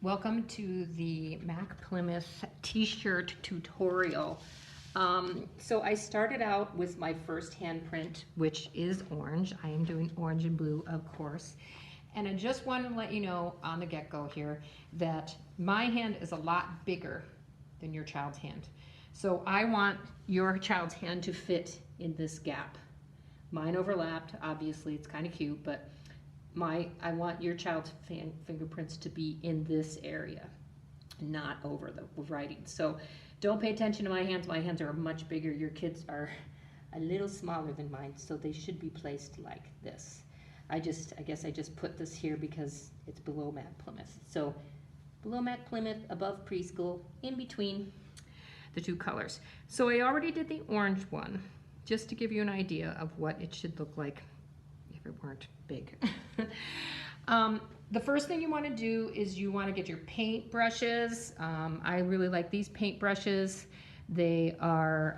Welcome to the Mac Plymouth t-shirt tutorial. So I started out with my first hand print, which is orange. I am doing orange and blue, of course. And I just want to let you know on the get-go here that my hand is a lot bigger than your child's hand. So I want your child's hand to fit in this gap. Mine overlapped, obviously, it's kind of cute, but I want your child's fingerprints to be in this area, not over the writing. So don't pay attention to my hands. My hands are much bigger. Your kids are a little smaller than mine, so they should be placed like this. I guess I just put this here because it's below Mac Plymouth. So below Mac Plymouth, above preschool, in between the two colors. So I already did the orange one, just to give you an idea of what it should look like if it weren't big. The first thing you want to do is you want to get your paint brushes. I really like these paint brushes. They are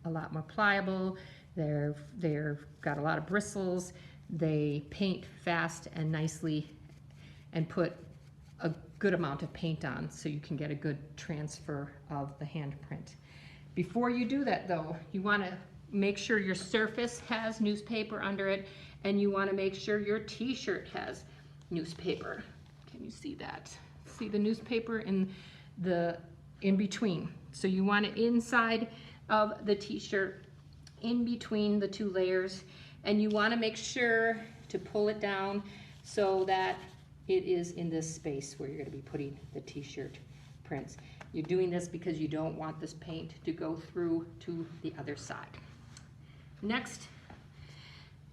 a lot more pliable. They're got a lot of bristles. They paint fast and nicely and put a good amount of paint on so you can get a good transfer of the handprint. Before you do that though, you want to make sure your surface has newspaper under it, and you want to make sure your t-shirt has newspaper. Can you see that? See the newspaper in between. So you want it inside of the t-shirt, in between the two layers, and you want to make sure to pull it down so that it is in this space where you're going to be putting the t-shirt prints. You're doing this because you don't want this paint to go through to the other side. Next,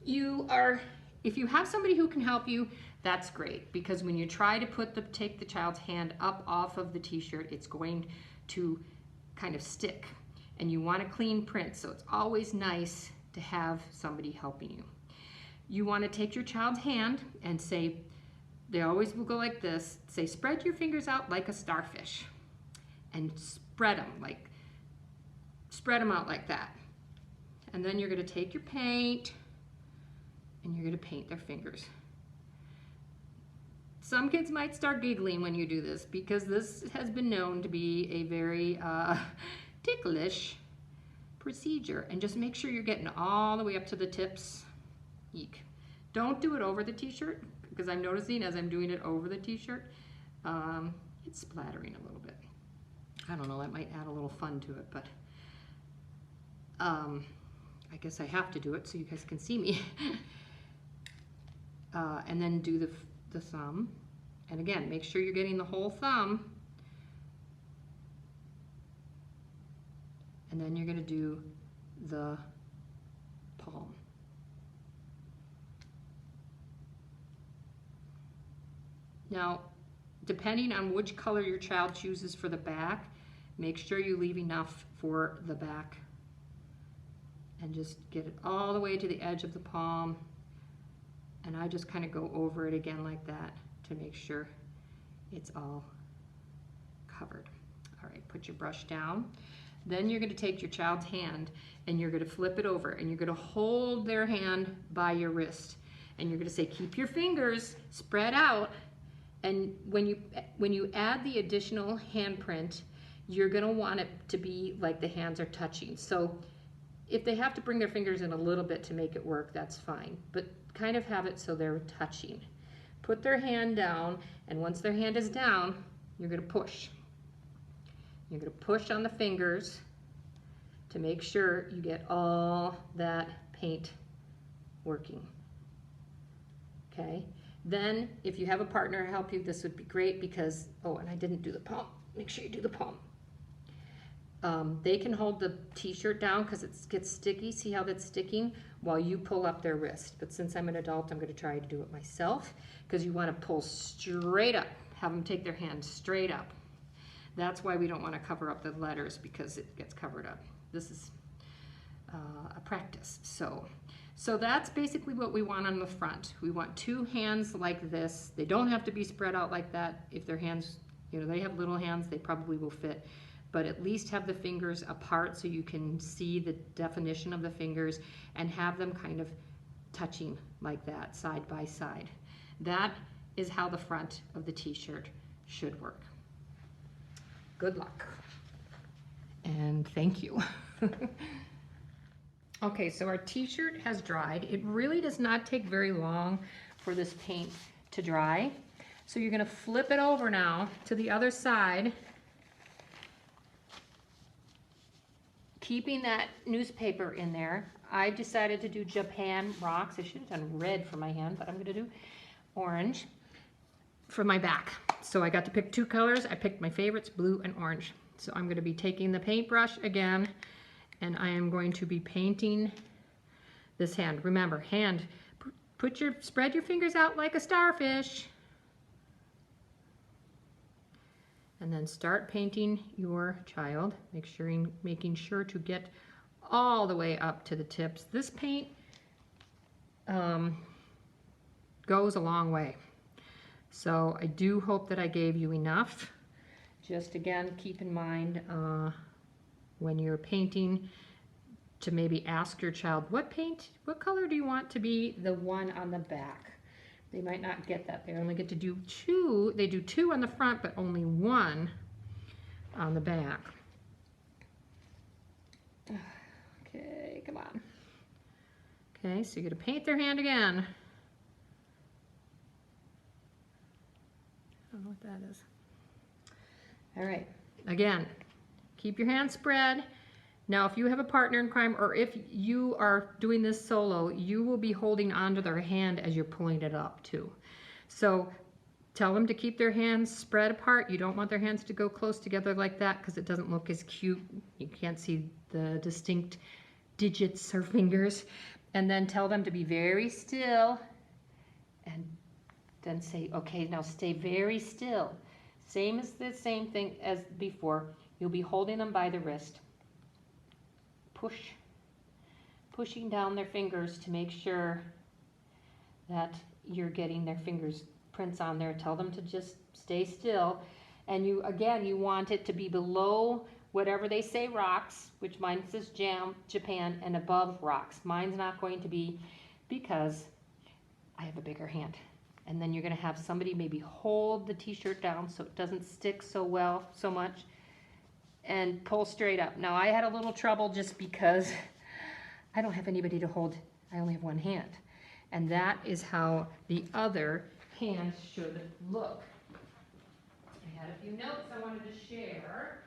if you have somebody who can help you, that's great, because when you try to take the child's hand up off of the t-shirt, it's going to kind of stick, and you want a clean print, so it's always nice to have somebody helping you. You want to take your child's hand and say, they always will go like this, say, spread your fingers out like a starfish, and spread them out like that. And then you're going to take your paint and you're going to paint their fingers. Some kids might start giggling when you do this, because this has been known to be a very ticklish procedure. And just make sure you're getting all the way up to the tips. Eek. Don't do it over the t-shirt, because I'm noticing as I'm doing it over the t-shirt, it's splattering a little bit. I don't know, that might add a little fun to it, but I guess I have to do it so you guys can see me. And then do the thumb. And again, make sure you're getting the whole thumb. And then you're going to do the palm. Now, depending on which color your child chooses for the back, make sure you leave enough for the back. And just get it all the way to the edge of the palm. And I just kind of go over it again like that to make sure it's all covered. All right, put your brush down. Then you're going to take your child's hand and you're going to flip it over, and you're going to hold their hand by your wrist. And you're going to say, keep your fingers spread out. And when you add the additional handprint, you're going to want it to be like the hands are touching. So if they have to bring their fingers in a little bit to make it work, that's fine. But kind of have it so they're touching. Put their hand down, and once their hand is down, you're going to push. You're going to push on the fingers to make sure you get all that paint working. Okay? Then, if you have a partner help you, this would be great, because, oh, and I didn't do the palm. Make sure you do the palm. They can hold the t-shirt down because it gets sticky. See how that's sticking? While you pull up their wrist. But since I'm an adult, I'm going to try to do it myself, because you want to pull straight up. Have them take their hand straight up. That's why we don't want to cover up the letters, because it gets covered up. This is a practice. So that's basically what we want on the front. We want two hands like this. They don't have to be spread out like that. If their hands, they have little hands, they probably will fit. But at least have the fingers apart so you can see the definition of the fingers, and have them kind of touching like that, side by side. That is how the front of the t-shirt should work. Good luck. And thank you. Okay, so our t-shirt has dried. It really does not take very long for this paint to dry. So you're gonna flip it over now to the other side, keeping that newspaper in there. I decided to do Japan rocks. I should have done red for my hand, but I'm gonna do orange for my back. So I got to pick 2 colors. I picked my favorites, blue and orange. So I'm gonna be taking the paintbrush again, and I am going to be painting this hand. Remember, hand, spread your fingers out like a starfish. And then start painting your child. Making sure to get all the way up to the tips. This paint goes a long way. So I do hope that I gave you enough. Just again, keep in mind when you're painting to maybe ask your child, what color do you want to be the one on the back? They might not get that. They only get to do 2. They do 2 on the front, but only 1 on the back. Okay, come on. Okay, so you're gonna paint their hand again. I don't know what that is. All right, again, keep your hand spread. Now, if you have a partner in crime, or if you are doing this solo, you will be holding onto their hand as you're pulling it up too. So tell them to keep their hands spread apart. You don't want their hands to go close together like that because it doesn't look as cute. You can't see the distinct digits or fingers. And then tell them to be very still, and then say, okay, now stay very still. Same thing as before. You'll be holding them by the wrist. Pushing down their fingers to make sure that you're getting their fingerprints on there. Tell them to just stay still. And you want it to be below whatever they say rocks, which mine says Japan, and above rocks. Mine's not going to be, because I have a bigger hand. And then you're going to have somebody maybe hold the t-shirt down so it doesn't stick so much, and pull straight up. Now, I had a little trouble just because I don't have anybody to hold. I only have one hand. And that is how the other hand should look. I had a few notes I wanted to share.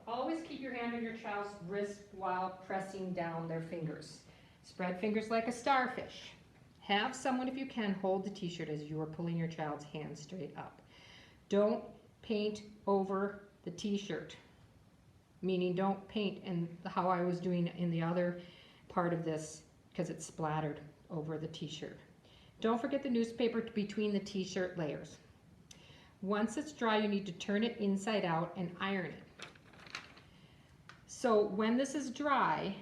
Always keep your hand on your child's wrist while pressing down their fingers. Spread fingers like a starfish. Have someone, if you can, hold the t-shirt as you are pulling your child's hand straight up. Don't paint over the t-shirt, meaning don't paint in how I was doing in the other part of this, because it's splattered over the t-shirt. Don't forget the newspaper between the t-shirt layers. Once it's dry, you need to turn it inside out and iron it. So when this is dry,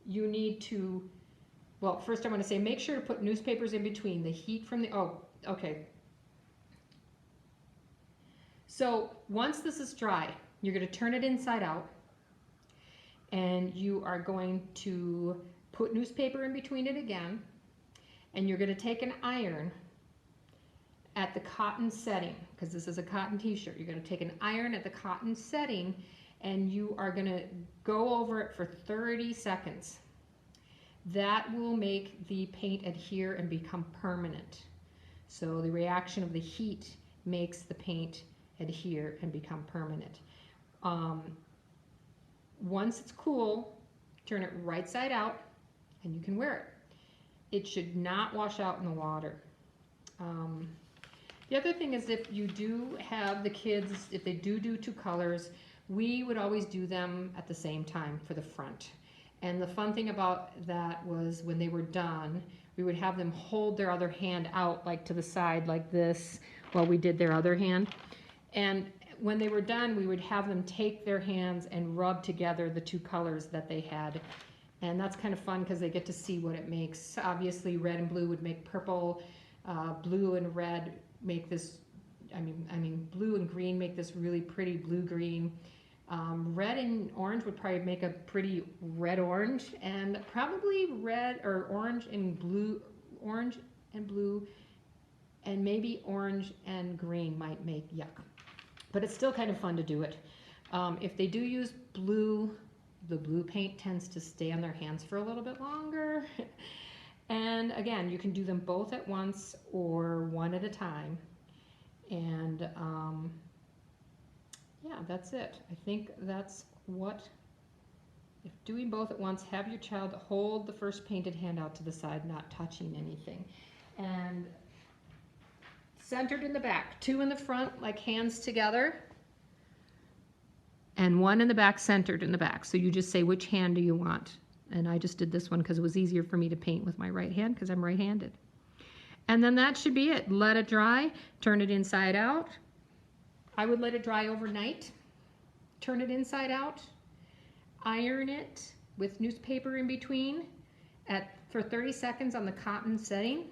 you need to, well, first I want to say make sure to put newspapers in between. The heat from the, okay. So once this is dry, you're going to turn it inside out, and you are going to put newspaper in between it again, and you're going to take an iron at the cotton setting, because this is a cotton t-shirt. You're going to take an iron at the cotton setting, and you are going to go over it for 30 seconds. That will make the paint adhere and become permanent. So the reaction of the heat makes the paint adhere and become permanent. Once it's cool, turn it right side out and you can wear it. It should not wash out in the water. The other thing is, if you do have the kids, if they do 2 colors, we would always do them at the same time for the front. And the fun thing about that was when they were done, we would have them hold their other hand out like to the side like this while we did their other hand. And when they were done, we would have them take their hands and rub together the 2 colors that they had. And that's kind of fun because they get to see what it makes. Obviously, red and blue would make purple. Blue and red make this, blue and green make this really pretty blue-green. Red and orange would probably make a pretty red-orange, and probably red or orange and blue, orange and blue, and maybe orange and green might make yuck. But it's still kind of fun to do it. If they do use blue, the blue paint tends to stay on their hands for a little bit longer. And again, you can do them both at once or one at a time. And yeah, that's it. I think that's what, if doing both at once, have your child hold the first painted hand out to the side, not touching anything. And centered in the back, 2 in the front, like hands together, and 1 in the back centered in the back. So you just say, which hand do you want? And I just did this one because it was easier for me to paint with my right hand because I'm right-handed. And then that should be it. Let it dry, turn it inside out. I would let it dry overnight, turn it inside out, iron it with newspaper in between for 30 seconds on the cotton setting,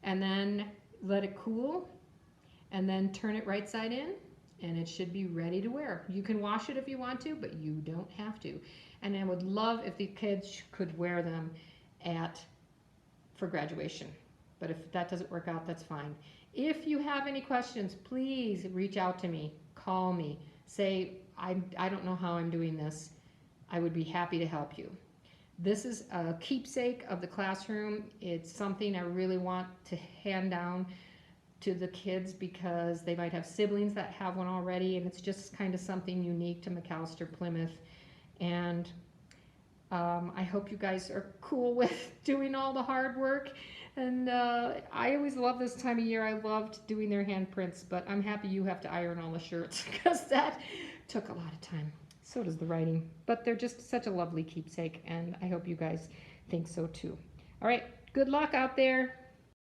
and then let it cool, and then turn it right side in, and it should be ready to wear. You can wash it if you want to, but you don't have to. And I would love if the kids could wear them for graduation. But if that doesn't work out, that's fine. If you have any questions, please reach out to me, call me, say, I don't know how I'm doing this. I would be happy to help you. This is a keepsake of the classroom. It's something I really want to hand down to the kids because they might have siblings that have one already, and it's just kind of something unique to McAllister Plymouth. And I hope you guys are cool with doing all the hard work. And I always love this time of year. I loved doing their handprints, but I'm happy you have to iron all the shirts because that took a lot of time. So does the writing. But they're just such a lovely keepsake, and I hope you guys think so too. All right, good luck out there.